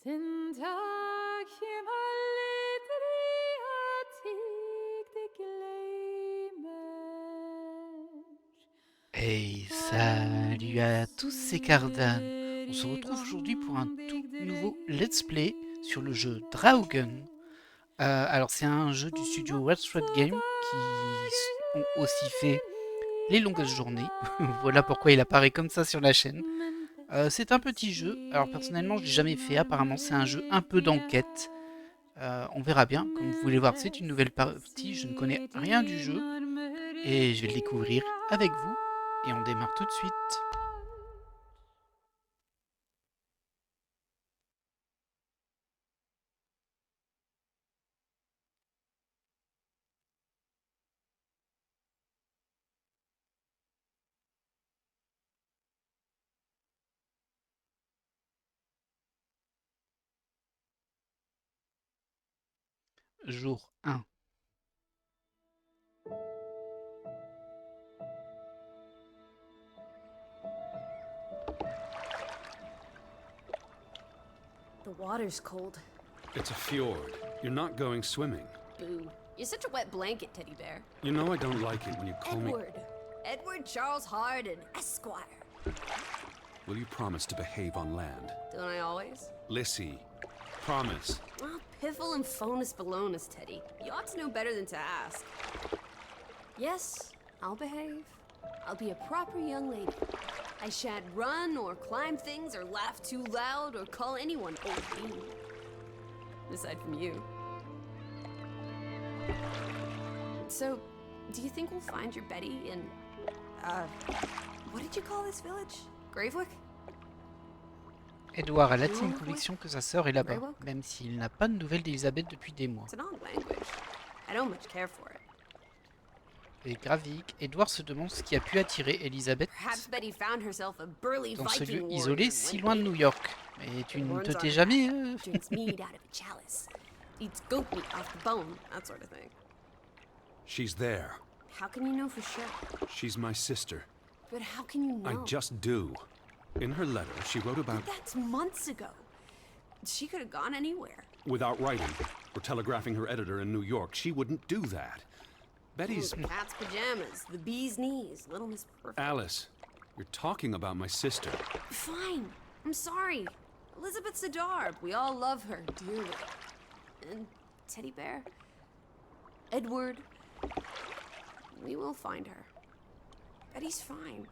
Den Tag Adriatic Hey, salut à tous, c'est Cardan. On se retrouve aujourd'hui pour un tout nouveau let's play sur le jeu Draugen. Alors c'est un jeu du studio Red Thread Game qui ont aussi fait Les Longues Journées. Voilà pourquoi il apparaît comme ça sur la chaîne. C'est un petit jeu. Alors personnellement je l'ai jamais fait. Apparemment c'est un jeu un peu d'enquête. On verra bien. Comme vous voulez voir c'est une nouvelle partie. Je ne connais rien du jeu et je vais le découvrir avec vous. Et on démarre tout de suite. Jour 1. The water's cold. It's a fjord. You're not going swimming. Boo. You're such a wet blanket, Teddy Bear. You know I don't like it when you call me... Edward. Edward Charles Harden, Esquire. Will you promise to behave on land? Don't I always? Lissy, promise. Oh, piffle and phonus balonus, Teddy. You ought to know better than to ask. Yes, I'll behave. I'll be a proper young lady. I shan't run or climb things or laugh too loud or call anyone old bean. Aside from you. So, do you think we'll find your Betty in, what did you call this village? Gravewick? Edward a l'intime conviction que sa sœur est là-bas, même s'il n'a pas de nouvelles d'Elisabeth depuis des mois. It's an odd language. I don't much care for it. Et Gravik, Edward se demande ce qui a pu attirer Elisabeth Perhaps Betty found herself a burly dans ce Viking lieu isolé warrior si and loin de went New York. Mais tu ne te tais jamais drinks mead out of a chalice, eats goat meat off the bone, that sort of thing. She's there. How can you know for sure? She's my sister. But how can you know? I just do. In her letter, she wrote about... That's months ago. She could have gone anywhere. Without writing, or telegraphing her editor in New York, she wouldn't do that. Betty's... Cat's pajamas, the bee's knees, Little Miss Perfect. Alice, you're talking about my sister. Fine. I'm sorry. Elizabeth Sidarb. We all love her dearly. And Teddy Bear. Edward. We will find her. Betty's fine.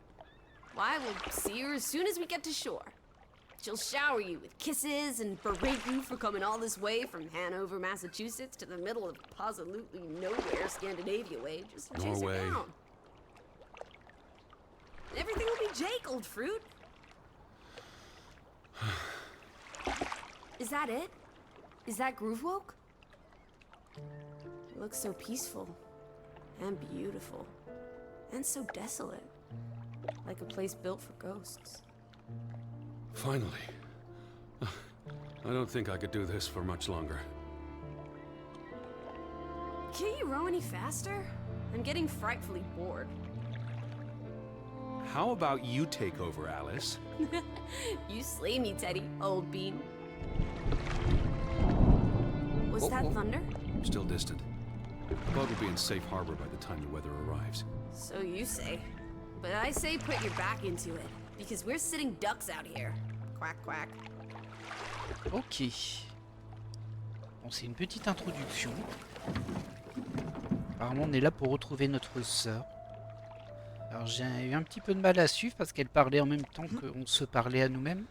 Why, we'll see her as soon as we get to shore. She'll shower you with kisses and berate you for coming all this way from Hanover, Massachusetts to the middle of absolutely nowhere Scandinavia way just to chase her Norway. down. And everything will be Jake, old fruit. Is that it? Is that Groovewoke? It looks so peaceful and beautiful and so desolate, like a place built for ghosts. Finally. I don't think I could do this for much longer. Can't you row any faster? I'm getting frightfully bored. How about you take over, Alice? You slay me, Teddy, old bean. Was that Uh-oh. thunder? Still distant. The boat will be in safe harbor by the time the weather arrives. So you say. But I say put your back into it, because we're sitting ducks out here. Quack, quack. Ok. Bon, c'est une petite introduction. Apparemment, on est là pour retrouver notre sœur. Alors, j'ai eu un petit peu de mal à suivre parce qu'elle parlait en même temps qu'on se parlait à nous-mêmes.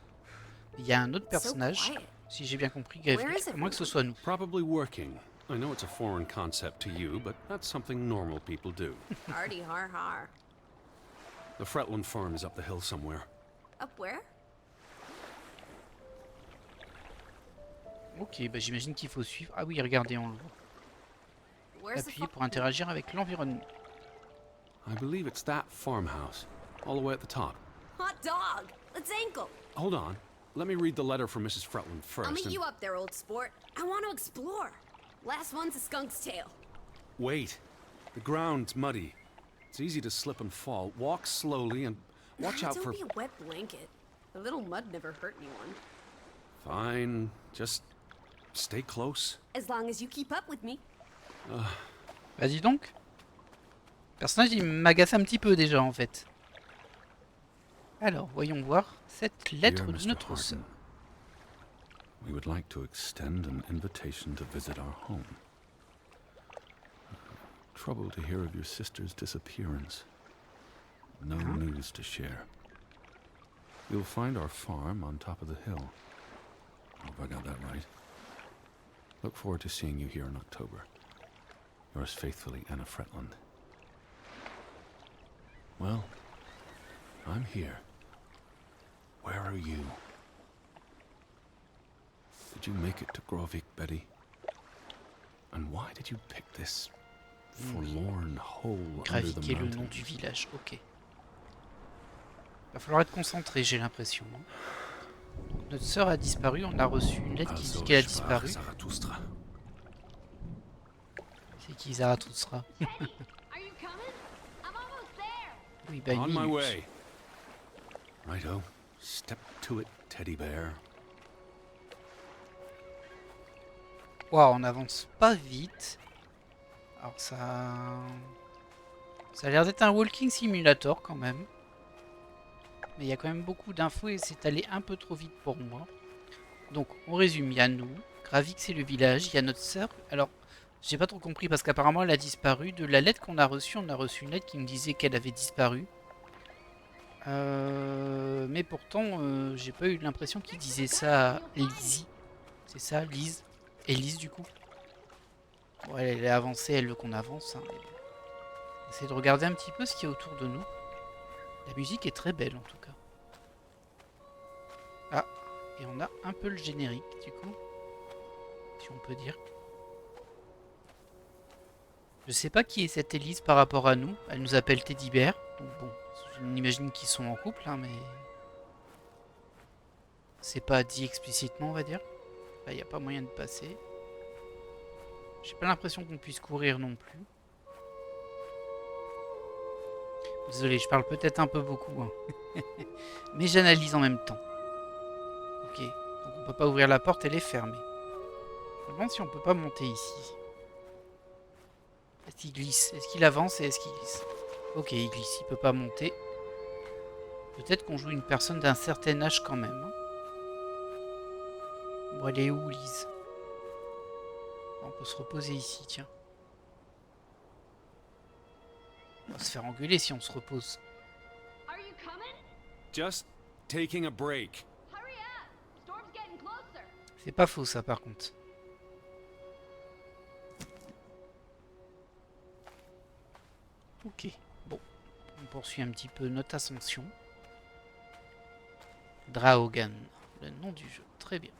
Il y a un autre personnage, si j'ai bien compris, Gravik, à moins que ce soit nous. Probably working. I know it's a foreign concept to you, but that's something normal people do. Hardy har har. The Fretland farm is up the hill somewhere. Up where? Ok, bah j'imagine qu'il faut suivre. Ah oui, regardez, on le voit. Where's the Appuyer pour interagir avec l'environnement. I believe it's that farmhouse, all the way at the top. hot dog? Let's ankle. Hold on. Let me read the letter from Mrs. Fretland first. I'll meet and- you up there, old sport. I want to explore. Last one's a skunk's tail. Wait. The ground's muddy. It's easy to slip and fall. Walk slowly and watch out Don't for... be a wet blanket. A little mud never hurt anyone. Fine. Just stay close. As long as you keep up with me. Bah dis donc. Le personnage il m'agace un petit peu déjà en fait. Alors, voyons voir cette lettre Dear de Mr. notre sœur. Harden, we would like to extend an invitation to visit our home. Trouble to hear of your sister's disappearance. No news to share. You'll find our farm on top of the hill. I hope I got that right. Look forward to seeing you here in October. Yours faithfully, Anna Fretland. Well, I'm here. Where are you? Did you make it to Grovik, Betty? And why did you pick this forlorn hole under the Gravik est le nom mountains? du village, ok. Va falloir être concentré, j'ai l'impression. Donc, notre sœur a disparu, on a reçu une lettre qui dit qu'elle a disparu. Zarathustra. C'est qui Zarathustra? Are you coming? I'm almost there. Oui, bah une On my minute. way. Righto. Step to it, teddy bear. Waouh, on avance pas vite. Alors ça a l'air d'être un walking simulator quand même. Mais il y a quand même beaucoup d'infos et c'est allé un peu trop vite pour moi. Donc on résume, il y a nous, Gravik c'est le village, il y a notre sœur. Alors j'ai pas trop compris parce qu'apparemment elle a disparu. De la lettre qu'on a reçue, on a reçu une lettre qui me disait qu'elle avait disparu. Mais pourtant j'ai pas eu l'impression qu'il disait ça à Lizzie. C'est ça, Lise. Elise du coup. Bon, elle est avancée, elle veut qu'on avance. Hein, mais bon. Essayez de regarder un petit peu ce qu'il y a autour de nous. La musique est très belle en tout cas. Ah, et on a un peu le générique du coup. Si on peut dire. Je sais pas qui est cette Elise par rapport à nous. Elle nous appelle Teddy Bear. Donc bon, on imagine qu'ils sont en couple, hein, mais... C'est pas dit explicitement, on va dire. Là, il n'y a pas moyen de passer. J'ai pas l'impression qu'on puisse courir non plus. Désolé, je parle peut-être un peu beaucoup. Hein. Mais j'analyse en même temps. Ok, donc on peut pas ouvrir la porte, elle est fermée. Je me demande si on peut pas monter ici. Est-ce qu'il glisse? Est-ce qu'il avance et est-ce qu'il glisse? Ok, il glisse, il peut pas monter. Peut-être qu'on joue une personne d'un certain âge quand même. Hein. Bon, elle est où, Lise? On peut se reposer ici, tiens. On va se faire engueuler si on se repose. Are you coming? Just taking a break. Hurry up. Storm's getting closer. C'est pas faux ça par contre. Ok, bon. On poursuit un petit peu notre ascension. Draogan, le nom du jeu. Très bien.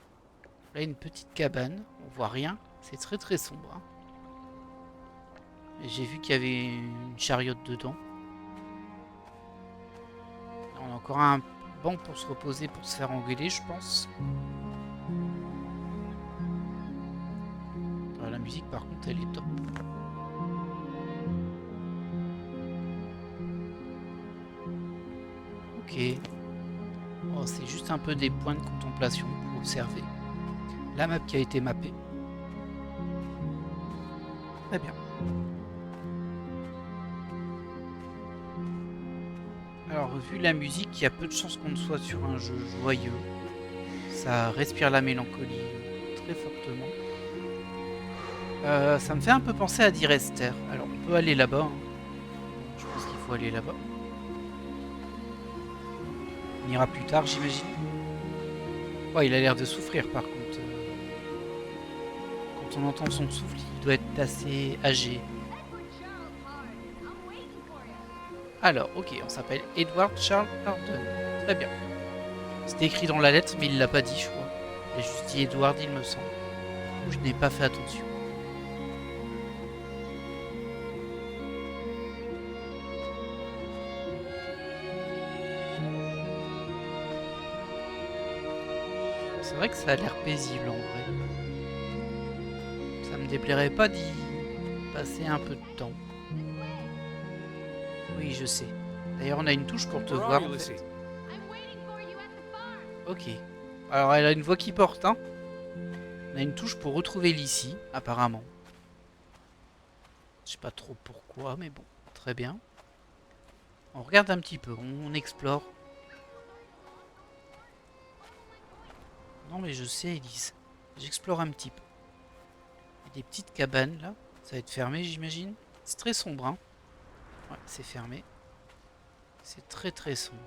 Là une petite cabane, on voit rien. C'est très très sombre. Hein. J'ai vu qu'il y avait une chariote dedans. On a encore un banc pour se reposer, pour se faire engueuler, je pense. Alors, la musique, par contre, elle est top. Ok. Oh, c'est juste un peu des points de contemplation pour observer. La map qui a été mappée. Très bien. Alors, vu la musique, il y a peu de chances qu'on soit sur un jeu joyeux. Ça respire la mélancolie très fortement. Ça me fait un peu penser à Direster. Alors, on peut aller là-bas. Hein. Je pense qu'il faut aller là-bas. On ira plus tard, j'imagine. Oh, il a l'air de souffrir, par contre. Quand on entend son souffle, il doit être assez âgé. Alors, ok, on s'appelle Edward Charles Harden. Très bien. C'était écrit dans la lettre, mais il l'a pas dit, je crois. Il a juste dit Edward, il me semble. Je n'ai pas fait attention. C'est vrai que ça a l'air paisible en vrai. Ça me déplairait pas d'y passer un peu de temps. Oui, je sais. D'ailleurs, on a une touche pour te voir en fait. Ok. Alors elle a une voix qui porte, hein. On a une touche pour retrouver Lissy, apparemment. Je sais pas trop pourquoi, mais bon, très bien. On regarde un petit peu, on explore. Non mais je sais, Elise. J'explore un petit peu. Il y a des petites cabanes là. Ça va être fermé, j'imagine. C'est très sombre, hein. Ouais, c'est fermé. C'est très très sombre.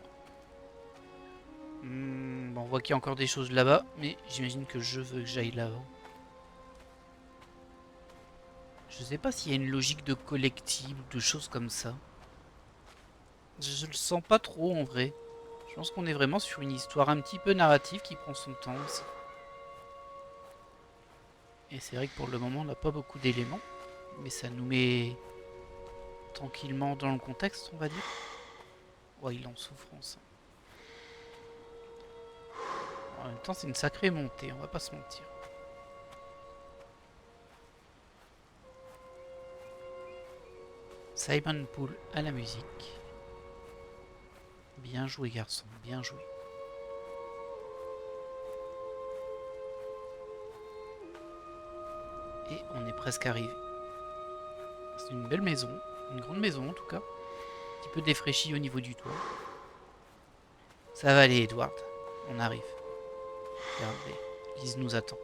Bon, on voit qu'il y a encore des choses là-bas, mais j'imagine que je veux que j'aille là-bas. Je sais pas s'il y a une logique de collectible ou de choses comme ça. Je le sens pas trop en vrai. Je pense qu'on est vraiment sur une histoire un petit peu narrative qui prend son temps aussi. Et c'est vrai que pour le moment on n'a pas beaucoup d'éléments, mais ça nous met tranquillement dans le contexte, on va dire. Ouais, il est en souffrance. En même temps c'est une sacrée montée, on va pas se mentir. Simon Poole à la musique. Bien joué garçon, bien joué. Et on est presque arrivé. C'est une belle maison, une grande maison en tout cas. Un petit peu défraîchie au niveau du toit. Ça va aller Edward, on arrive. Regardez, Lise nous attend.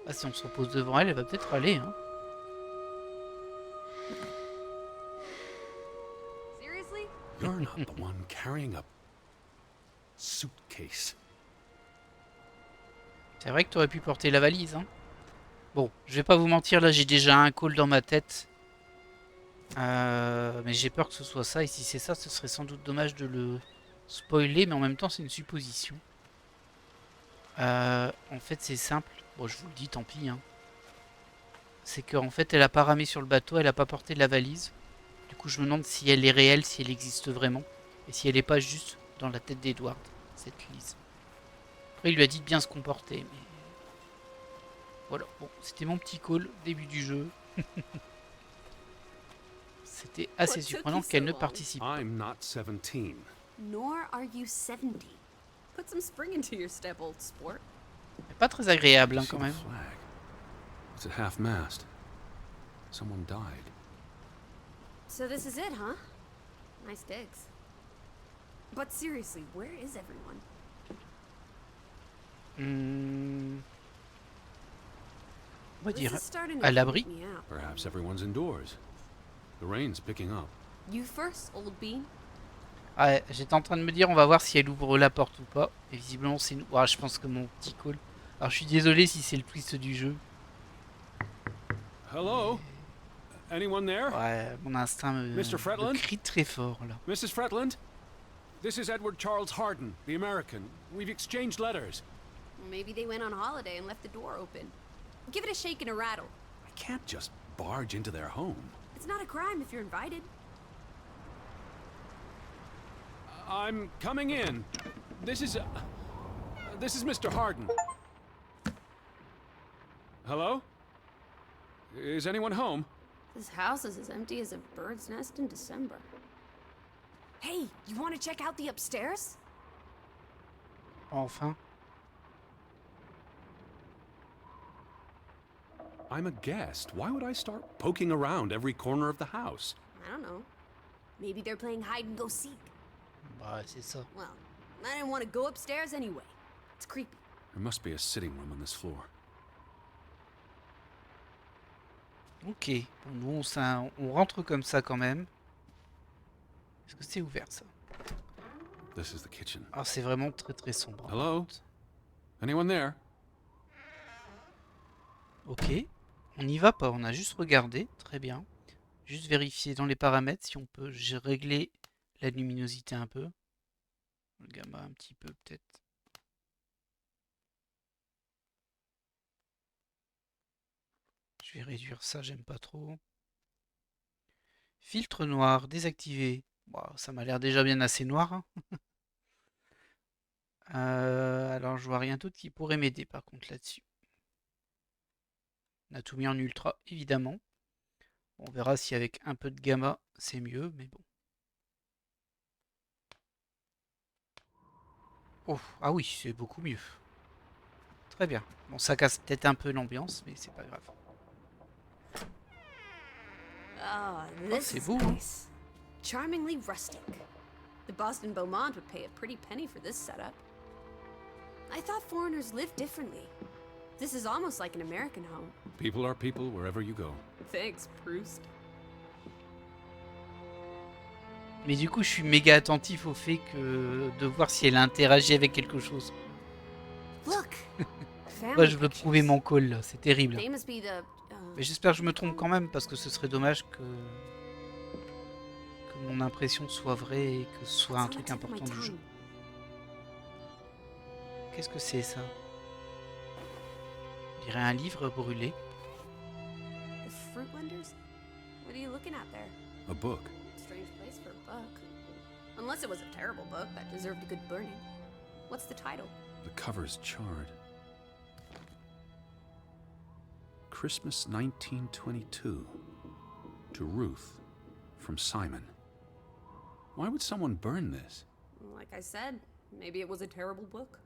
Ah, si on se repose devant elle, elle va peut-être aller, hein. Seriously? You're not the one carrying a suitcase. C'est vrai que tu aurais pu porter la valise, hein. Bon, je vais pas vous mentir, là j'ai déjà un call dans ma tête. Mais j'ai peur que ce soit ça, et si c'est ça, ce serait sans doute dommage de le spoiler, mais en même temps c'est une supposition. En fait c'est simple, bon je vous le dis, tant pis, hein. C'est qu'en fait elle a pas ramé sur le bateau, elle a pas porté la valise. Du coup je me demande si elle est réelle, si elle existe vraiment, et si elle est pas juste dans la tête d'Edward, cette Lise. Après il lui a dit de bien se comporter, mais... Voilà, bon, c'était mon petit call, début du jeu. C'était assez surprenant qu'elle ne participe pas. I'm not 17. Nor are you 70. Put some spring into your step, old sport. Mais pas très agréable, hein, See quand the même. flag. It's at half-mast. Someone died. So this is it, huh? Nice digs. But seriously, where is everyone? On va This dire is starting to à freak l'abri. me out. Perhaps everyone's indoors. The rain's picking up. You first, old bean. Ouais, j'étais en train de me dire, on va voir si elle ouvre la porte ou pas. Et visiblement, c'est nous. Ouais, je pense que mon petit call. Alors, je suis désolé si c'est le twist du jeu. Hello? Anyone there? Ouais, mon instinct Mr. Fretland? me crie très fort là. Mrs. Fretland? This is Edward Charles Harden, the American. We've exchanged letters. Maybe they went on holiday and left the door open. Give it a shake and a rattle. I can't just barge into their home. It's not a crime if you're invited. I'm coming in. This is Mr. Harden. Hello? Is anyone home? This house is as empty as a bird's nest in December. Hey, you want to check out the upstairs? Enfin. I'm a guest. Why would I start poking around every corner of the house? I don't know. Maybe they're playing hide and go seek. Bah, c'est ça. Well, I didn't want to go upstairs anyway. It's creepy. There must be a sitting room on this floor. Ok. Bon, nous, on rentre comme ça quand même. Est-ce que c'est ouvert ça? This is the kitchen. Ah, c'est vraiment très très sombre. Hello? Anyone there? Ok. On n'y va pas, on a juste regardé. Très bien. Juste vérifier dans les paramètres si on peut régler la luminosité un peu. Le gamma un petit peu peut-être. Je vais réduire ça, j'aime pas trop. Filtre noir désactivé. Bon, ça m'a l'air déjà bien assez noir, hein. Alors je vois rien d'autre qui pourrait m'aider par contre là-dessus. On a tout mis en ultra évidemment. On verra si avec un peu de gamma c'est mieux, mais bon. Oh, ah oui, c'est beaucoup mieux. Très bien. Bon, ça casse peut-être un peu l'ambiance, mais c'est pas grave. Ah, this c'est is beau, hein. nice. Charmingly rustic. The Boston Beaumont would pay a pretty penny for this setup. I thought foreigners lived differently. This is almost like an American home. People are people wherever you go. Thanks, Proust. Mais du coup, je suis méga attentif au fait que de voir si elle interagit avec quelque chose. Look! Moi, Family je veux pictures. prouver mon call, là. C'est terrible. They must be the. Mais j'espère que je me trompe quand même, parce que ce serait dommage que mon impression soit vraie et que ce soit un It's on the truc tip of my important du jeu. tongue. Qu'est-ce que c'est ça? On dirait un livre brûlé. The fruit lenders? What are you looking at there? A book. Strange place for a book. Unless it was a terrible book that deserved a good burning. What's the title? The cover's charred. Christmas 1922. To Ruth. From Simon. Why would someone burn this? Like I said, maybe it was a terrible book.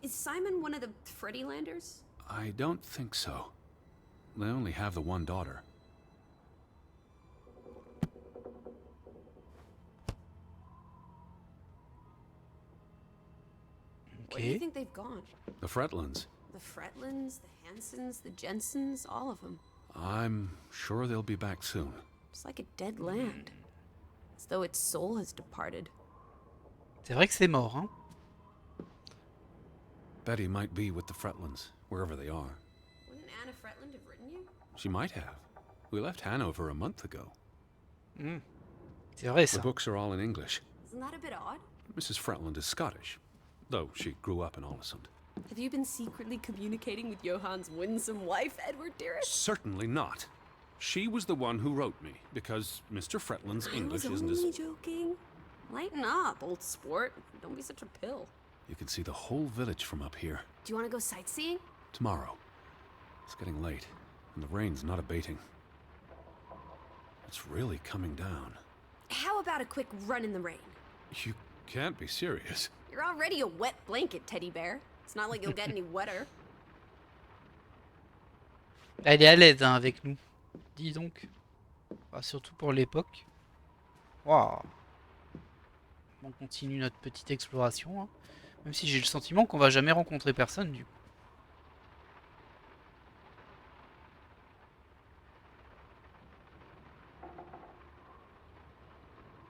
Is Simon one of the Freddie Landers? I don't think so. They only have the one daughter. Where do you Ok. think they've gone? The Fretlands. The Fretlands, the Hansons, the Jensens, all of them. I'm sure they'll be back soon. It's like a dead land. As though its soul has departed. C'est vrai que c'est mort, hein. Betty might be with the Fretlands, wherever they are. Wouldn't Anna Fretland have written you? She might have. We left Hanover a month ago. C'est vrai The ça. books are all in English. Isn't that a bit odd? Mrs. Fretland is Scottish, though she grew up in Olesund. Have you been secretly communicating with Johann's winsome wife, Edward dearest? Certainly not. She was the one who wrote me, because Mr. Fretland's English I was isn't only as... joking. Lighten up, old sport. Don't be such a pill. You can see the whole village from up here. Do you want to go sightseeing? Tomorrow. It's getting late, and the rain's not abating. It's really coming down. How about a quick run in the rain? You can't be serious. You're already a wet blanket, teddy bear. It's not like you'll get any wetter. Elle est à l'aise hein, avec nous. Dis donc. Enfin, surtout pour l'époque. Waouh. On continue notre petite exploration. Hein. Même si j'ai le sentiment qu'on va jamais rencontrer personne du coup.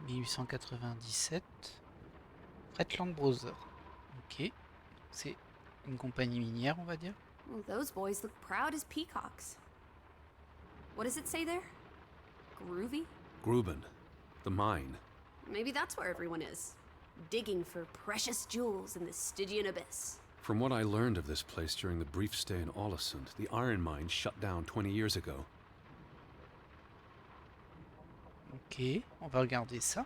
« 1897. Fretland Brothers. Ok. C'est une compagnie minière, on va dire. Well, those boys look proud as peacocks. What does it say there? Groovy? Gruben. The mine. Maybe that's where everyone is. Digging for precious jewels in the Stygian abyss. From what I learned of this place during the brief stay in Olesund, the iron mine shut down 20 years ago. Ok, on va regarder ça.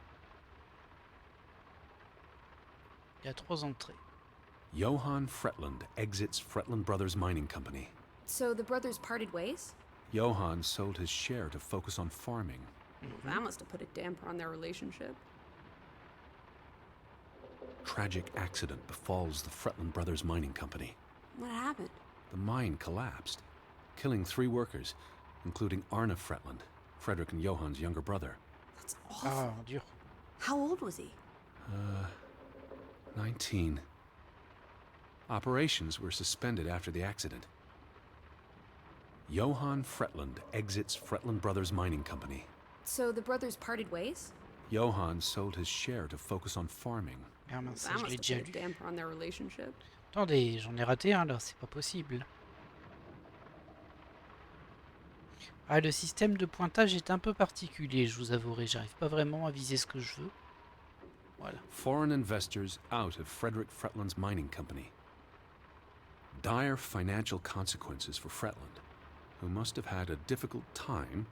Il y a 3 entrées. Johann Fretland exits Fretland Brothers Mining Company. So the brothers parted ways? Johann sold his share to focus on farming. That must have put a damper on their relationship. Tragic accident befalls the Fretland Brothers Mining Company. What happened? The mine collapsed, killing 3 workers, including Arne Fretland, Frederick and Johann's younger brother. That's awful. Ah, dur. How old was he? 19. Operations were suspended after the accident. Johann Fretland exits Fretland Brothers Mining Company. So the brothers parted ways? Johann sold his share to focus on farming. Ah mince, That je must l'ai have déjà put a lu. damper on their relationship. Attendez, j'en ai raté un là, c'est pas possible. Ah, le système de pointage est un peu particulier, je vous avouerai. J'arrive pas vraiment à viser ce que je veux. Voilà. Foreign investors out of Frederick Fretland's mining company. Dire financial consequences for Fretland, who must have had a difficult time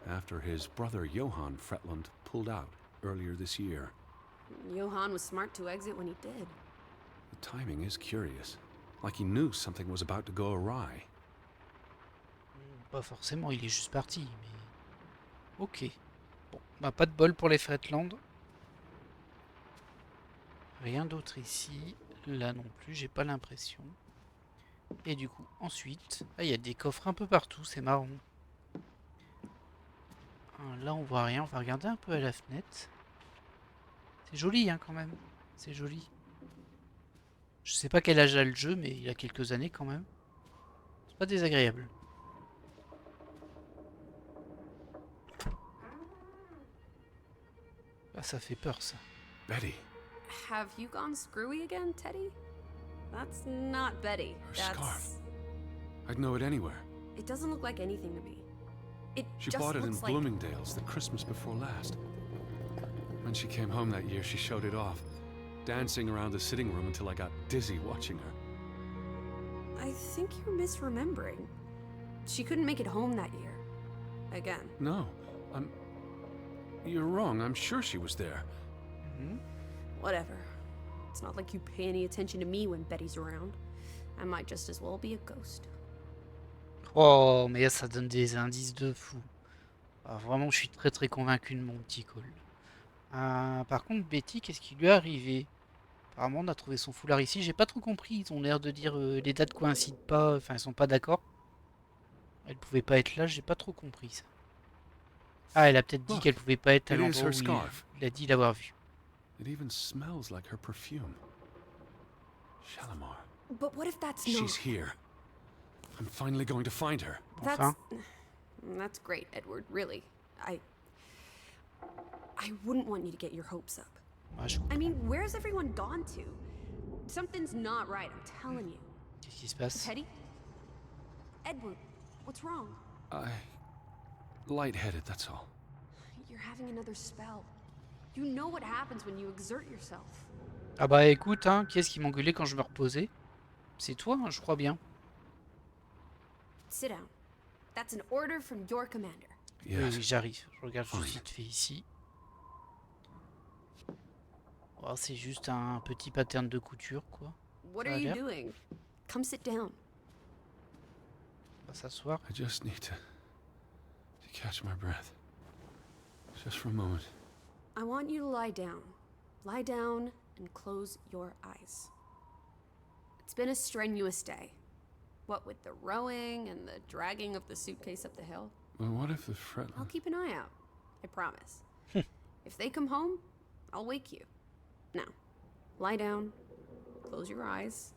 after his brother Johann Fretland pulled out earlier this year. Johann was smart to exit when he did. The timing is curious, like he knew something was about to go awry. Pas forcément, il est juste parti, mais... Ok. Bon, bah pas de bol pour les Fretland. Rien d'autre ici. Là non plus, j'ai pas l'impression. Et du coup, ensuite, il y a des coffres un peu partout, c'est marrant. Là, on voit rien, on va regarder un peu à la fenêtre. C'est joli, hein, quand même. C'est joli. Je sais pas quel âge a le jeu, mais il a quelques années quand même. C'est pas désagréable. Ah, ça fait peur, ça. Betty, Have you gone screwy again, Teddy? That's not Betty. her That's... scarf. I'd know it anywhere. It doesn't look like anything to me. It She just bought it in looks like... Bloomingdale's the Christmas before last. When she came home that year, she showed it off, dancing around the sitting room until I got dizzy watching her. I think you're misremembering. She couldn't make it home that year. Again. No, You're wrong. I'm sure she was there. Whatever. It's not like you pay any attention to me when Betty's around. I might just as well be a ghost. Oh, mais là, ça donne des indices de fou. Ah, vraiment, je suis très très convaincu de mon petit Cole. Par contre, Betty, qu'est-ce qui lui est arrivé? Apparemment, on a trouvé son foulard ici. J'ai pas trop compris. Ils ont l'air de dire les dates coïncident pas. Enfin, ils sont pas d'accord. Elle pouvait pas être là. J'ai pas trop compris ça. Ah, elle a peut-être dit Look, qu'elle pouvait pas être à it is l'endroit her où scarf. il a dit l'avoir vue. It even smells like her perfume. Shalimar. But what if that's not... She's here. I'm finally going to find her. Enfin. That's great, Edward, really. I wouldn't want you to get your hopes up. Ah, je... I mean, where's everyone gone to? Something's not right, I'm telling you. Qu'est-ce qui se passe? Teddy? Edward, what's wrong? Lightheaded, that's all. You're having another spell. You know what happens when you exert yourself. Ah bah écoute, hein, qui est-ce qui m'engueulait quand je me reposais? C'est toi, hein, je crois bien. Sit down. That's an order from your commander. Oui, Yes. oui, j'arrive. Je regarde juste Fine. vite fait ici. Oh, c'est juste un petit pattern de couture, quoi. What Ça are a you l'air. doing? Come sit down. On va s'asseoir. I just need to catch my breath. Just for a moment. I want you to lie down. Lie down and close your eyes. It's been a strenuous day. What with the rowing and the dragging of the suitcase up the hill. But what if the Fretlin... I'll keep an eye out. I promise. If they come home, I'll wake you. Now, lie down, close your eyes,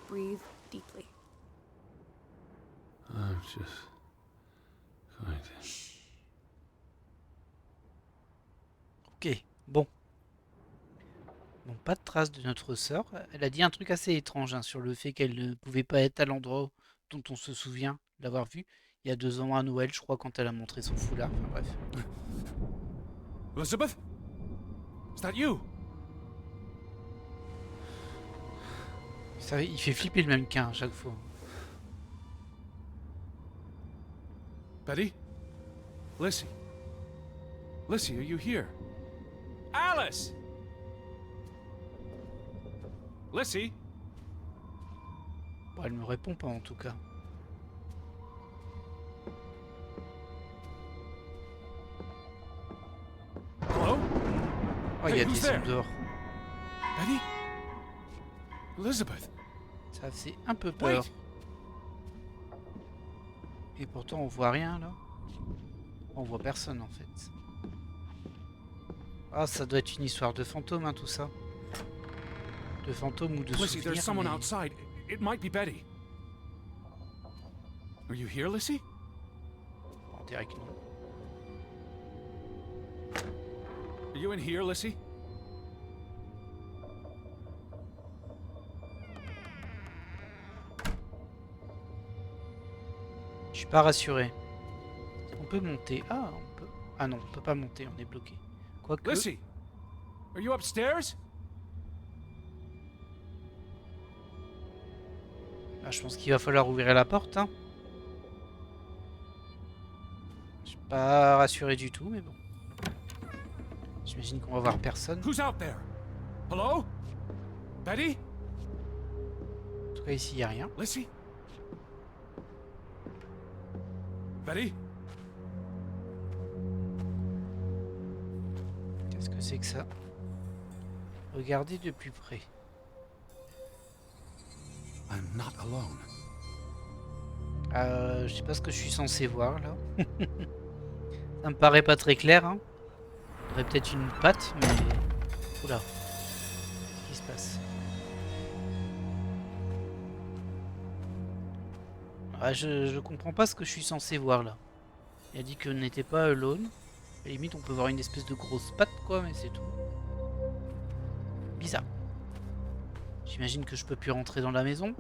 breathe deeply. I'm just going to... Ok, bon. Bon, pas de trace de notre sœur. Elle a dit un truc assez étrange hein, sur le fait qu'elle ne pouvait pas être à l'endroit dont on se souvient l'avoir vue il y a 2 ans à Noël, je crois, quand elle a montré son foulard. Enfin bref. Elizabeth? Is that you? Ça, il fait flipper le mannequin à chaque fois. Betty? Lissy? Lissy, are you here? Alice! Lissy? Bon, elle me répond pas en tout cas. Hello? Oh, il y a Hey, who's des there? sons dehors. Betty? Elizabeth? Ça fait un peu peur. Wait! Et pourtant on voit rien là. On voit personne en fait. Ah, ça doit être une histoire de fantôme hein, tout ça. De fantôme ou de Lissy, there's souvenir. someone mais- outside. It might be Betty. Are you here, Lissy? On dirait que non. Are you in here, Lissy? Je suis pas rassuré. On peut monter. Ah, on peut. Ah non, on peut pas monter, on est bloqué. Quoique. Lissy? Are you upstairs? Ah, je pense qu'il va falloir ouvrir la porte. Hein. Je suis pas rassuré du tout, mais bon. J'imagine qu'on va voir personne. Who's out there? Hello? Betty? En tout cas, ici, il n'y a rien. Lissy? Betty? Qu'est-ce que c'est que ça? Regardez de plus près. I'm not alone. Je sais pas ce que je suis censé voir là. Ça me paraît pas très clair. Hein. Il y aurait peut-être une patte, mais. Oula. Qu'est-ce qui se passe? Ah, je comprends pas ce que je suis censé voir là. Il a dit qu'on n'était pas alone. À la limite, on peut voir une espèce de grosse patte, quoi, mais c'est tout. Bizarre. J'imagine que je peux plus rentrer dans la maison.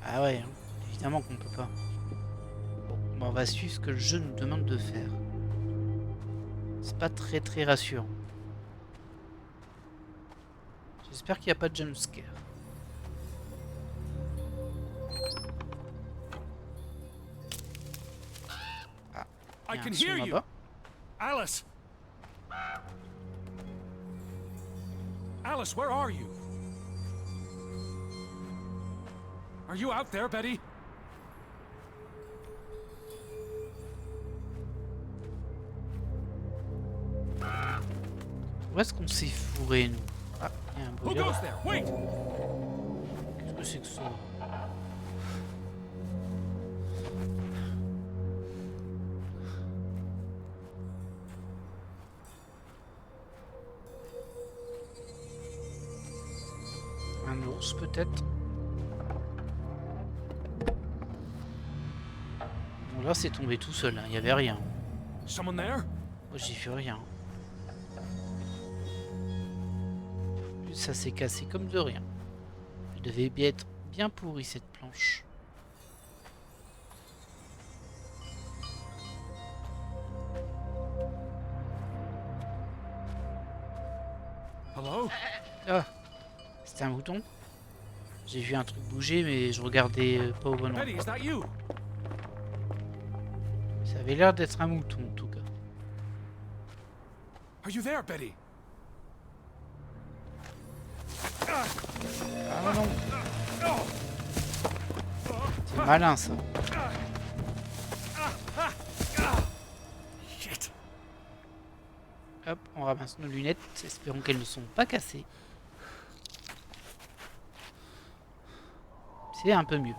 Ah ouais, hein. Évidemment qu'on peut pas. Bon, bah on va suivre ce que le jeu nous demande de faire. C'est pas très rassurant. J'espère qu'il n'y a pas de jumpscare. Ah, I il y a can un son hear you. là-bas. Alice! Alice, where are you? Are you out there, Betty? Où est-ce qu'on s'est fourré, nous? Ah, il y a un Who brûleur. goes there? Wait! Qu'est-ce que c'est que ça? Un ours, peut-être? Bon, là, c'est tombé tout seul, hein. Il n'y avait rien. Someone there? Moi, j'ai vu rien. Ça s'est cassé comme de rien. Elle devait bien être bien pourrie, cette planche. Hello? Ah, c'était un mouton. J'ai vu un truc bouger, mais je regardais pas au bon endroit. Betty, is that you? Ça avait l'air d'être un mouton, en tout cas. Are you there, Betty? Ah non. C'est malin, ça. Shit. Hop, on ramasse nos lunettes. Espérons qu'elles ne sont pas cassées. C'est un peu mieux.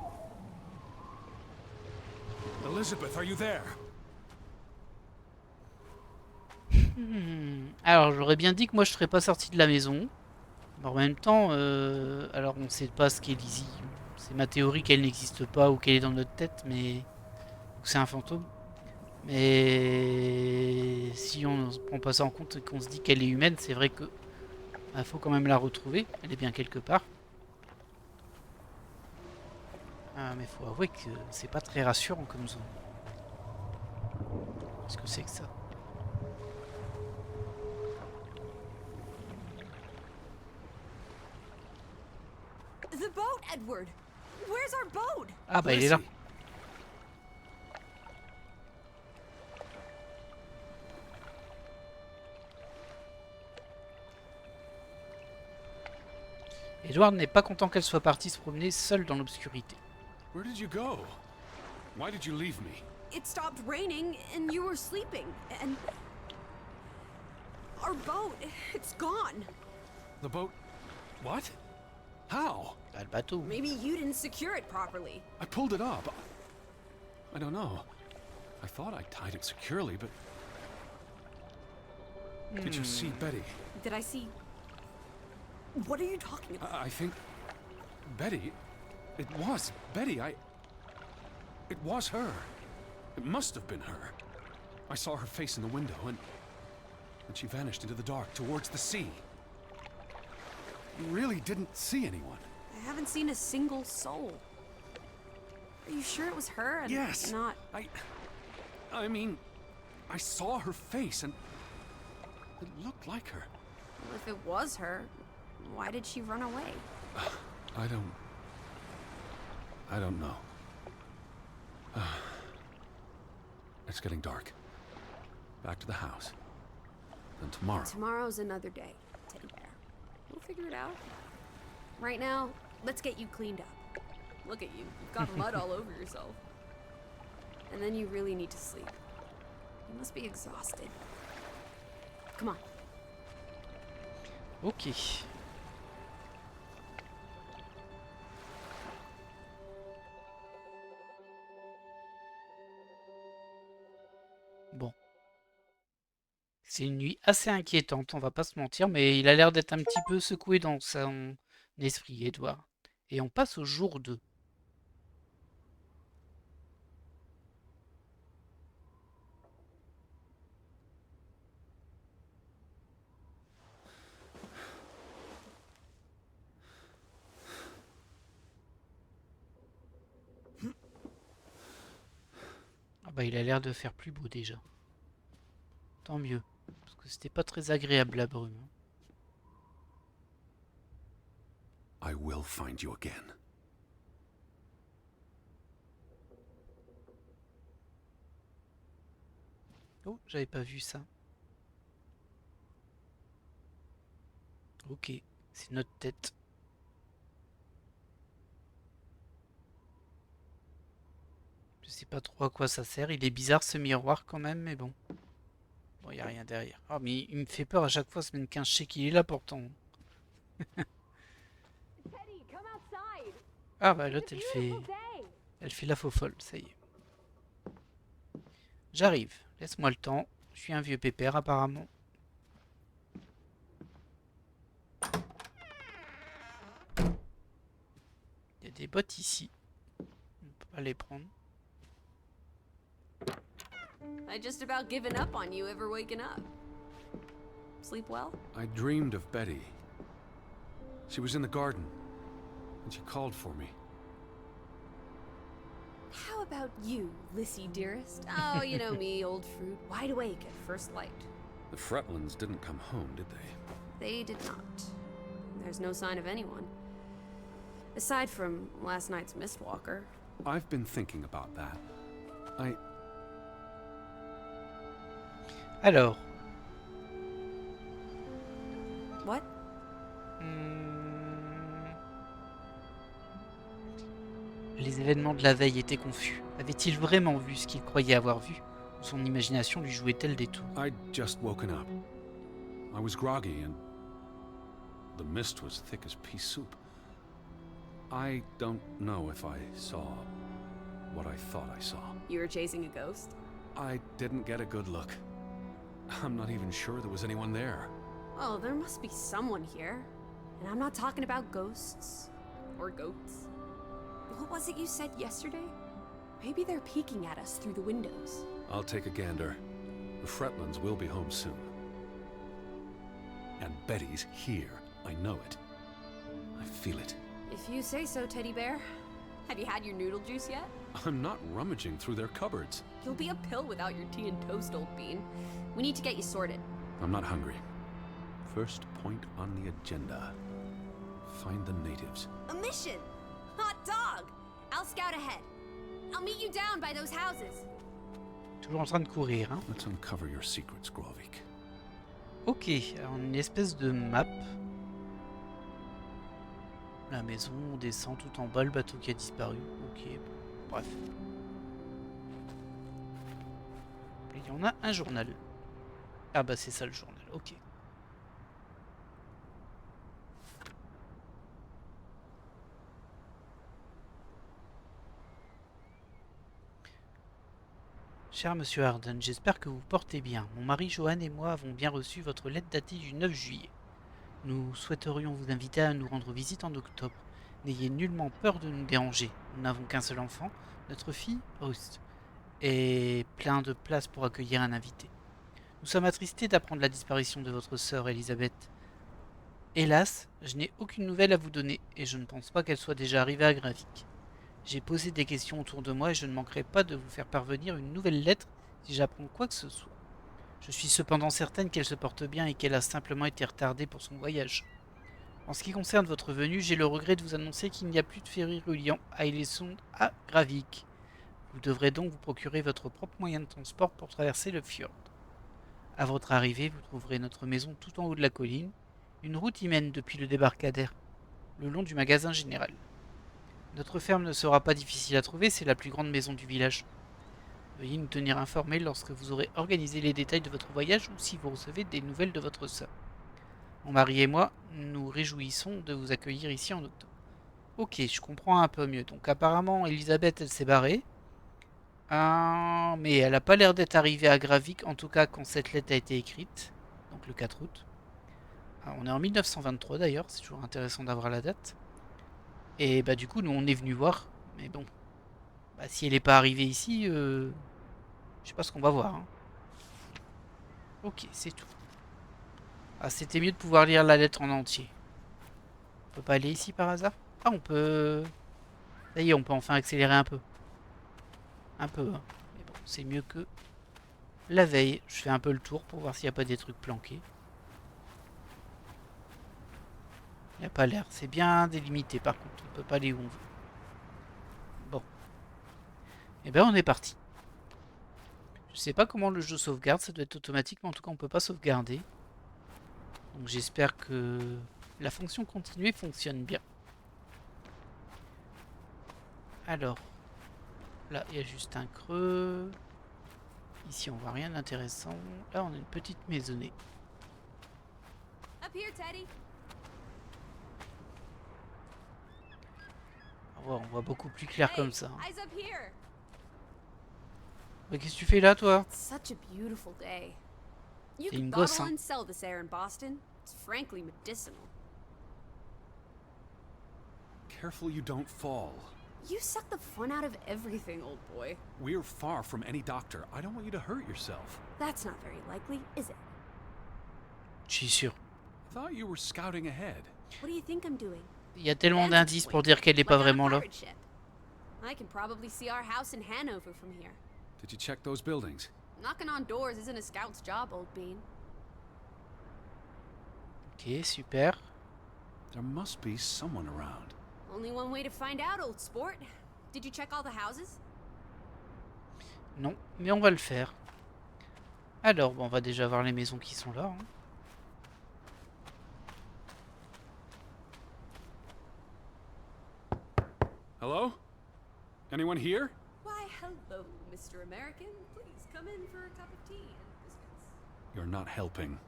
Elizabeth, are you there? Alors, j'aurais bien dit que moi je serais pas sorti de la maison. Mais en même temps, alors on sait pas ce qu'est Lizzie. C'est ma théorie qu'elle n'existe pas ou qu'elle est dans notre tête, mais que c'est un fantôme. Mais si on ne prend pas ça en compte et qu'on se dit qu'elle est humaine, c'est vrai que faut quand même la retrouver. Elle est bien quelque part. Ah, mais faut avouer que c'est pas très rassurant comme zone. Qu'est-ce que c'est que ça? The boat, Edward! Where's our boat? Ah bah il est là. Lizzie. Edward n'est pas content qu'elle soit partie se promener seule dans l'obscurité. Where did you go? Why did you leave me? It stopped raining and you were sleeping, and our boat, it's gone. The boat? What? How? Bah, le bateau. Maybe you didn't secure it properly. I pulled it up. I don't know. I thought I tied it securely, but... Did you see Betty? Did I see? What are you talking about? I think... Betty? It was Betty. It was her. It must have been her. I saw her face in the window, and she vanished into the dark towards the sea. You really didn't see anyone. I haven't seen a single soul. Are you sure it was her and Yes. not? I mean, I saw her face, and it looked like her. Well, if it was her, why did she run away? I don't know. It's getting dark. Back to the house. Then tomorrow. Tomorrow's another day, Teddy Bear. We'll figure it out. Right now, let's get you cleaned up. Look at you. You've got mud all over yourself. And then you really need to sleep. You must be exhausted. Come on. Ok. C'est une nuit assez inquiétante, on va pas se mentir, mais il a l'air d'être un petit peu secoué dans son esprit, Edward. Et on passe au jour 2. Ah bah il a l'air de faire plus beau déjà. Tant mieux, parce que c'était pas très agréable la brume. I will find you again. Oh, j'avais pas vu ça. Ok, c'est notre tête. Je sais pas trop à quoi ça sert. Il est bizarre ce miroir quand même, mais bon. Bon, y a rien derrière. Ah, mais il me fait peur à chaque fois, semaine 15, je sais qu'il est là pourtant. Teddy, come outside. Ah bah It's l'autre a beautiful day. elle fait la faux folle, ça y est. J'arrive, laisse-moi le temps. Je suis un vieux pépère apparemment. Il y a des bottes ici. On peut pas les prendre. I just about given up on you ever waking up. Sleep well? I dreamed of Betty. She was in the garden, and she called for me. How about you, Lissy dearest? Oh, you know me, old fruit, wide awake at first light. The Fretlands didn't come home, did they? They did not. There's no sign of anyone. Aside from last night's Mistwalker. I've been thinking about that. Alors, What? les événements de la veille étaient confus. Avait-il vraiment vu ce qu'il croyait avoir vu? Ou son imagination lui jouait-elle des tours? I'd just woken up. I was groggy and the mist was thick as pea soup. I don't know if I saw what I thought I saw. You were chasing a ghost? I didn't get a good look. I'm not even sure there was anyone there. Oh, there must be someone here. And I'm not talking about ghosts. Or goats. What was it you said yesterday? Maybe they're peeking at us through the windows. I'll take a gander. The Fretlands will be home soon. And Betty's here. I know it. I feel it. If you say so, Teddy Bear. Have you had your noodle juice yet? I'm not rummaging through their cupboards. You'll be a pill without your tea and toast, old bean. We need to get you sorted. I'm not hungry. First point on the agenda. Find the natives. A mission! Hot dog! I'll scout ahead. I'll meet you down by those houses. Toujours en train de courir, hein. Let's uncover your secrets, Grovik. Ok, alors une espèce de map. La maison, on descend tout en bas, le bateau qui a disparu. Ok, bref. Et il y en a un journal. Ah bah c'est ça le journal, ok. Cher Monsieur Arden, j'espère que vous portez bien. Mon mari Johan et moi avons bien reçu votre lettre datée du 9 juillet. Nous souhaiterions vous inviter à nous rendre visite en octobre. N'ayez nullement peur de nous déranger. Nous n'avons qu'un seul enfant, notre fille, Ruth, et plein de place pour accueillir un invité. Nous sommes attristés d'apprendre la disparition de votre sœur, Elisabeth. Hélas, je n'ai aucune nouvelle à vous donner, et je ne pense pas qu'elle soit déjà arrivée à Gravik. J'ai posé des questions autour de moi et je ne manquerai pas de vous faire parvenir une nouvelle lettre si j'apprends quoi que ce soit. Je suis cependant certaine qu'elle se porte bien et qu'elle a simplement été retardée pour son voyage. En ce qui concerne votre venue, j'ai le regret de vous annoncer qu'il n'y a plus de ferry reliant Ailesund à Gravik. Vous devrez donc vous procurer votre propre moyen de transport pour traverser le fjord. À votre arrivée, vous trouverez notre maison tout en haut de la colline. Une route y mène depuis le débarcadère, le long du magasin général. Notre ferme ne sera pas difficile à trouver, c'est la plus grande maison du village. Veuillez nous tenir informés lorsque vous aurez organisé les détails de votre voyage ou si vous recevez des nouvelles de votre sœur. Mon mari et moi, nous réjouissons de vous accueillir ici en octobre. Ok, je comprends un peu mieux. Donc apparemment, Elisabeth, elle s'est barrée. Ah, mais elle a pas l'air d'être arrivée à Gravik, en tout cas quand cette lettre a été écrite, donc le 4 août. Ah, on est en 1923 d'ailleurs, c'est toujours intéressant d'avoir la date. Et bah du coup, nous on est venu voir, mais bon, bah, si elle n'est pas arrivée ici, je sais pas ce qu'on va voir. Hein. Ok, c'est tout. Ah, c'était mieux de pouvoir lire la lettre en entier. On peut pas aller ici par hasard? Ah, on peut... Ça y est, on peut enfin accélérer un peu. Un peu, hein. Mais bon, c'est mieux que la veille. Je fais un peu le tour pour voir s'il n'y a pas des trucs planqués. Il n'y a pas l'air. C'est bien délimité par contre. On peut pas aller où on veut. Bon. Et ben on est parti. Je sais pas comment le jeu sauvegarde. Ça doit être automatique, mais en tout cas on peut pas sauvegarder. Donc j'espère que la fonction continuer fonctionne bien. Alors, là il y a juste un creux. Ici on voit rien d'intéressant. Là on a une petite maisonnée. Up here, Teddy. On voit beaucoup plus clair Hey, comme ça. eyes up here. Mais qu'est-ce que tu fais là toi? It's such a beautiful day. You C'est could une gosse, bottle hein. and sell this air in Boston. It's frankly medicinal. Careful you don't fall. You suck the fun out of everything, old boy. We're far from any doctor. I don't want you to hurt yourself. That's not very likely, is it? Je suis sûr. I thought you were scouting ahead. What do you think I'm doing? Il y a tellement d'indices pour dire qu'elle n'est pas Like on a vraiment là. pirate ship. I can probably see our house in Hanover from here. Did you check those buildings? Knocking on doors isn't a scout's job, old bean. Ok, super. There must be someone around. Only one way to find out, old sport. Did you check all the houses? Non, mais on va le faire. Alors, bon, on va déjà voir les maisons qui sont là. Hein. Hello? Anyone here? Why, hello, Mr. American. Please come in for a cup of tea and biscuits. You're not helping.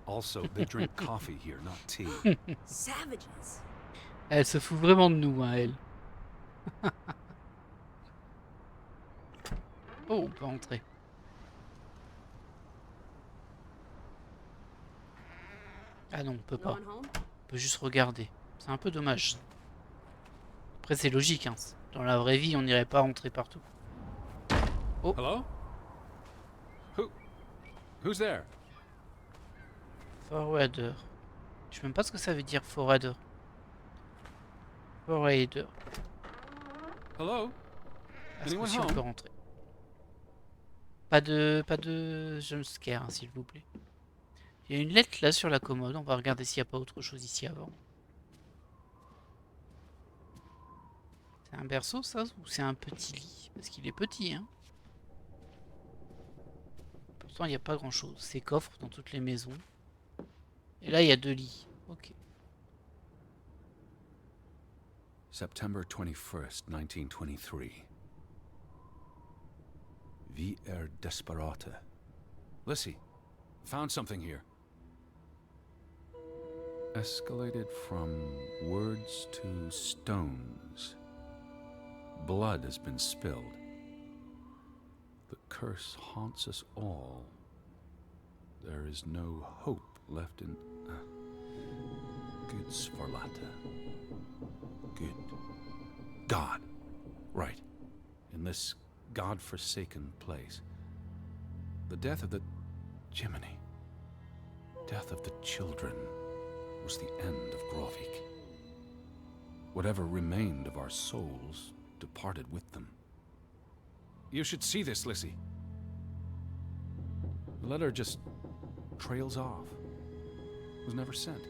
Also, they drink coffee here, not tea. Savages. Elle se fout vraiment de nous, hein, elle. Oh, on peut entrer. Ah non, on peut No pas. one home? On peut juste regarder. C'est un peu dommage. Après, c'est logique. Hein. Dans la vraie vie, on n'irait pas rentrer partout. Hello? Who's there? Forwarder. Je sais même pas ce que ça veut dire, forwarder. Forwarder. Hello? À ce Anyone coup-ci, on home? peut rentrer. Pas de jumpscare, hein, s'il vous plaît. Il y a une lettre là sur la commode. On va regarder s'il n'y a pas autre chose ici avant. C'est un berceau, ça? Ou c'est un petit lit? Parce qu'il est petit, hein. Pourtant, il n'y a pas grand-chose. C'est coffre dans toutes les maisons. Et là, il y a 2 lits. Ok. September 21st, 1923. Vi desperata. Lissy, found something here. Escalated from words to stones. Blood has been spilled. The curse haunts us all. There is no hope left in... Good Sforlata. Good. God. Right. In this God-forsaken place. The death of the... Jiminy. Death of the children was the end of Grovik. Whatever remained of our souls departed with them. You should see this, Lissy. The letter just trails off. Was never sent.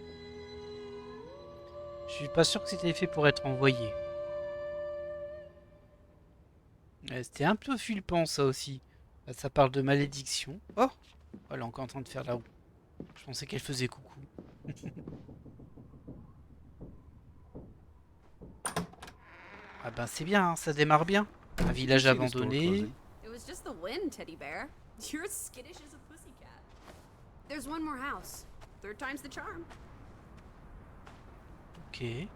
Je suis pas sûr que c'était fait pour être envoyé. C'était un peu flippant ça aussi. Là, ça parle de malédiction. Oh, elle est encore en train de faire la roue. Je pensais qu'elle faisait coucou. Ah ben c'est bien, hein, ça démarre bien. Un village See this door abandonné. closing? It was just the wind, teddy bear. You're as skittish as a pussycat. There's one more house. Third time's the charm. Ok.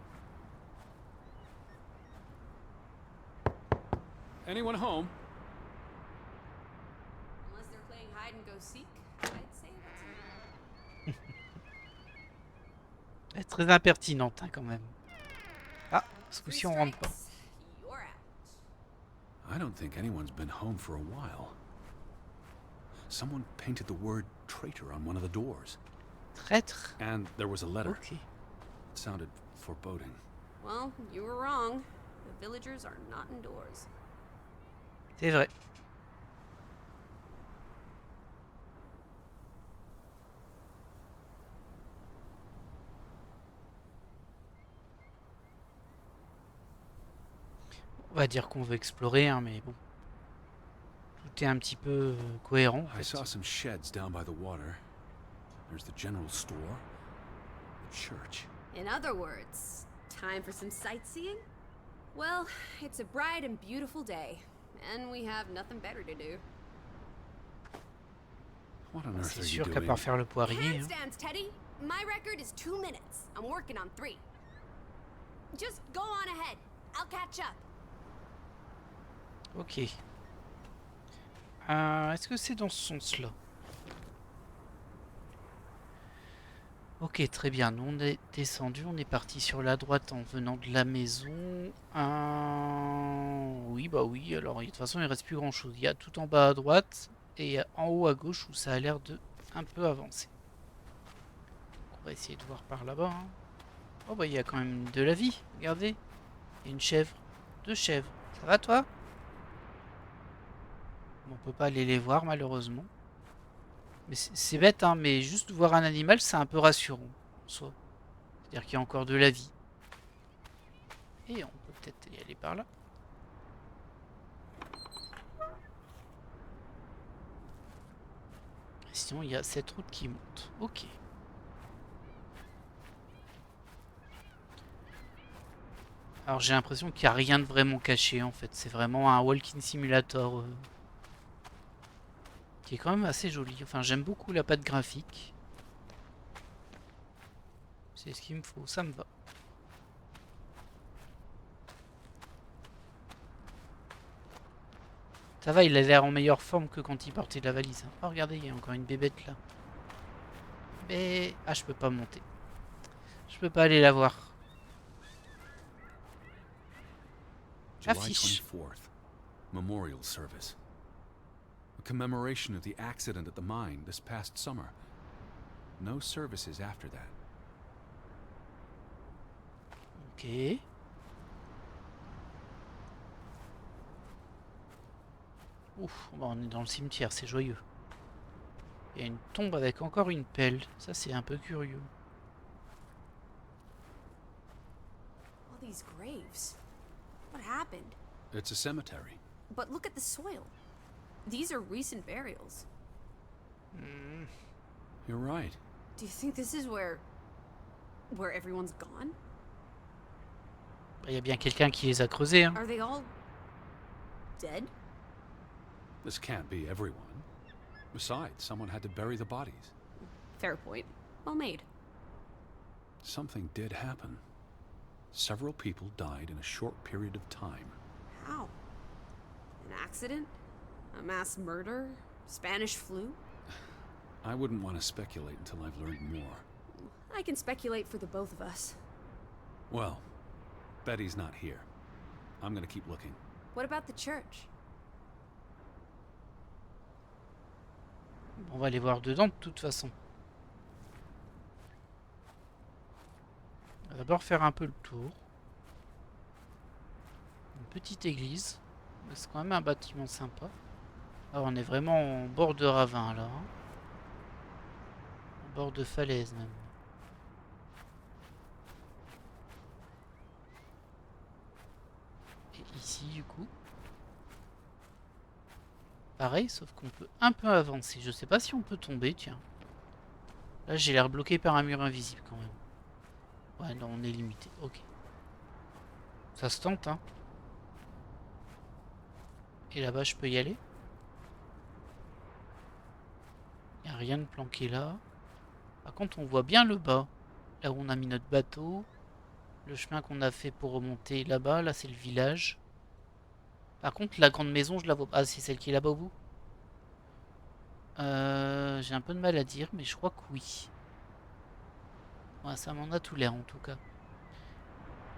Anyone home? seek, I'd say that's a Elle est très impertinente hein, quand même. Ah, ce Three coup-ci on rentre pas. strikes, you're out. I don't think anyone's been home for a while. Someone painted the word traitor on one of the doors. Traître. And there was a letter. Ok. It sounded foreboding. Well, you were wrong. The villagers are not indoors. C'est vrai. On va dire qu'on veut explorer, hein, mais bon. Tout est un petit peu cohérent. En I fait. saw some sheds down by the water. There's the general store, the church. In other words, time for some sightseeing? Well, it's a bright and beautiful day, and we have nothing better to do. What on earth C'est are you sûr qu'à doing? part faire le poirier. Hein. Handstands, Teddy! My record is 2 minutes. I'm working on 3. Just go on ahead. I'll catch up. Ok. Est-ce que c'est dans ce sens-là? Ok, très bien. Nous, on est descendu. On est parti sur la droite en venant de la maison. Oui, bah oui. Alors, de toute façon, il reste plus grand-chose. Il y a tout en bas à droite et en haut à gauche où ça a l'air de un peu avancer. On va essayer de voir par là-bas. Hein. Oh, bah, il y a quand même de la vie. Regardez. Il y a une chèvre. 2 chèvres. Ça va, toi? On peut pas aller les voir malheureusement. Mais c'est bête, hein, mais juste voir un animal, c'est un peu rassurant. En soi. C'est-à-dire qu'il y a encore de la vie. Et on peut peut-être y aller par là. Sinon, il y a cette route qui monte. Ok. Alors j'ai l'impression qu'il n'y a rien de vraiment caché en fait. C'est vraiment un walking simulator. Qui est quand même assez joli. Enfin, j'aime beaucoup la patte graphique. C'est ce qu'il me faut, ça me va. Ça va, il a l'air en meilleure forme que quand il portait de la valise. Oh, regardez, il y a encore une bébête là. Mais... Ah, je peux pas monter. Je peux pas aller la voir. July Affiche. 24th, memorial service. A commemoration of the accident at the mine this past summer. No services after that. Ok. Ouf, bon, on est dans le cimetière, c'est joyeux. Il y a une tombe avec encore une pelle. Ça, c'est un peu curieux. All these graves. What happened? It's a cemetery. But look at the soil. These are recent burials. Hmm. You're right. Do you think this is where everyone's gone? Il y a bien quelqu'un qui les a creusés. Hein. Are they all dead? This can't be everyone. Besides, someone had to bury the bodies. Fair point. Well made. Something did happen. Several people died in a short period of time. How? An accident? A mass murder? Spanish flu? I wouldn't want to speculate until I've learned more. I can speculate for the both of us. Well, Betty's not here. I'm gonna keep looking. What about the church? On va aller voir dedans de toute façon. On va d'abord faire un peu le tour. Une petite église. C'est quand même un bâtiment sympa. Alors on est vraiment en bord de ravin là. Hein. En bord de falaise même. Et ici du coup. Pareil, sauf qu'on peut un peu avancer. Je sais pas si on peut tomber, tiens. Là, j'ai l'air bloqué par un mur invisible quand même. Ouais, non, on est limité. Ok. Ça se tente, hein. Et là-bas, je peux y aller. Il n'y a rien de planqué là. Par contre, on voit bien le bas. Là où on a mis notre bateau. Le chemin qu'on a fait pour remonter là-bas. Là, c'est le village. Par contre, la grande maison, je la vois pas. Ah, c'est celle qui est là-bas au bout. J'ai un peu de mal à dire, mais je crois que oui. Ouais, ça m'en a tout l'air en tout cas.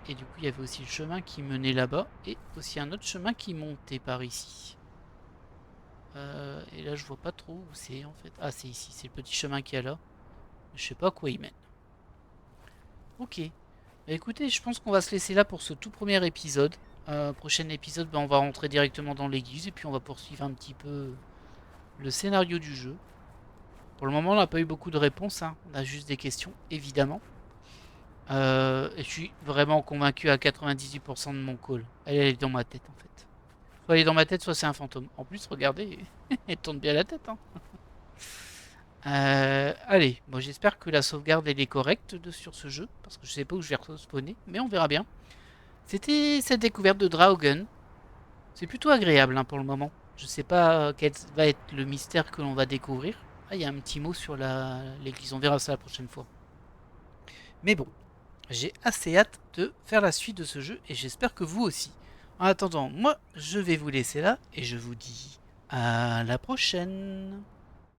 Et du coup, il y avait aussi le chemin qui menait là-bas. Et aussi un autre chemin qui montait par ici. Et là, je vois pas trop où c'est en fait. Ah, c'est ici. C'est le petit chemin qu'il y a là. Je sais pas à quoi il mène. Ok. Bah, écoutez, je pense qu'on va se laisser là pour ce tout premier épisode. Prochain épisode, bah, on va rentrer directement dans l'église. Et puis on va poursuivre un petit peu le scénario du jeu. Pour le moment, on n'a pas eu beaucoup de réponses. Hein. On a juste des questions, évidemment. Et je suis vraiment convaincu à 98% de mon call. Elle est dans ma tête en fait. Soit elle est dans ma tête, soit c'est un fantôme. En plus, regardez, elle tourne bien la tête. Hein. Allez, bon, j'espère que la sauvegarde elle est correcte sur ce jeu. Parce que je sais pas où je vais respawner. Mais on verra bien. C'était cette découverte de Draugen. C'est plutôt agréable hein, pour le moment. Je sais pas quel va être le mystère que l'on va découvrir. Ah, il y a un petit mot sur l'église. On verra ça la prochaine fois. Mais bon. J'ai assez hâte de faire la suite de ce jeu et j'espère que vous aussi. En attendant, moi, je vais vous laisser là et je vous dis à la prochaine.